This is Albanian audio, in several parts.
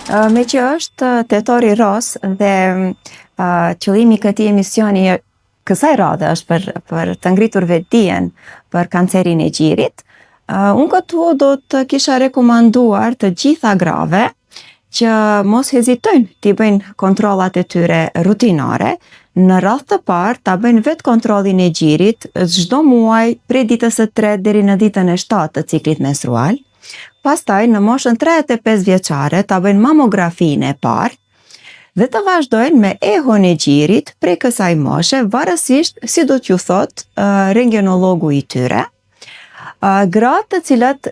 Me që është tetori ros dhe qëllimi i këtij emisioni kësaj radhe është për të ngritur vetdijen për kancerin e gjirit, unë këtu do të kisha rekomanduar të gjitha grave që mos hezitojnë t'i bëjnë kontrollat e tyre rutinare. Në radhë të parë ta bëjnë vetë kontrollin e gjirit çdo muaj prej ditës së 3 deri në ditën e 7 të ciklit menstrual. Pastaj në moshën 35 vjeçare ta bëjnë mamografinë e parë dhe të vazhdojnë me ehon e gjirit prej kësaj moshe, varësisht si do t'ju thot rentgenologu i tyre. Gratë të cilat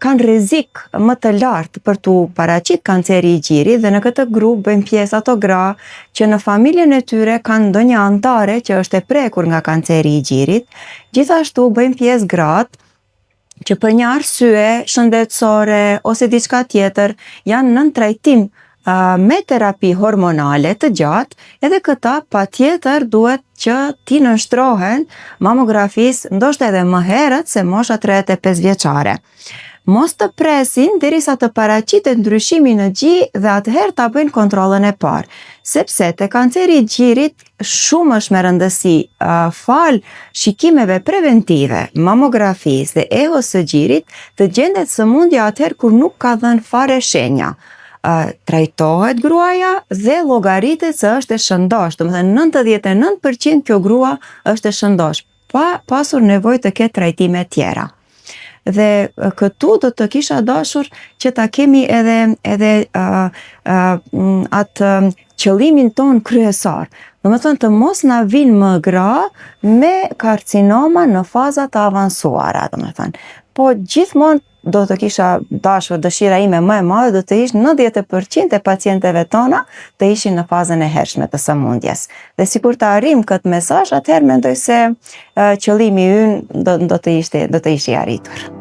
kanë rrezik më të lartë për t'u paraqit kanceri i gjirit dhe në këtë grup bëjnë pjesë ato gra që në familjen e tyre kanë ndonjë antare që është e prekur nga kanceri i gjirit. Gjithashtu bëjnë pjesë gratë që për një arsye shëndetësore ose diçka tjetër janë nën trajtim me terapi hormonale të gjatë, edhe këta patjetër duhet që t'i nënshtrohen mamografisë ndoshta edhe më herët se mosha 35 vjeçare. Mos të presin derisa të paraqitet ndryshimi në gji dhe atëherë ta bëjnë kontrollën e parë, sepse te kanceri i gjirit shumë është me rëndësi fal shikimeve preventive, mamografisë dhe ehos së gjirit, të gjendet sëmundja atëherë kur nuk ka dhënë fare shenja. Trajtohet gruaja dhe llogaritet se është e shëndosh, domethënë 99% kjo grua është e shëndosh, pa pasur nevojë të ketë trajtime tjera. Dhe këtu do të kisha dashur që ta kemi edhe atë qëllimin ton kryesor. Domethënë të mos na vinë më gra me karcinoma në faza të avancuara, domethënë. Po gjithmonë do të kisha dashur, dëshira ime më e madhe do të ishte 90% e pacientëve tona të ishin në fazën e hershme të sëmundjes. Dhe sikur të arrijm këtë mesazh, atëherë mendoj se qëllimi ynë do të ishte i arritur.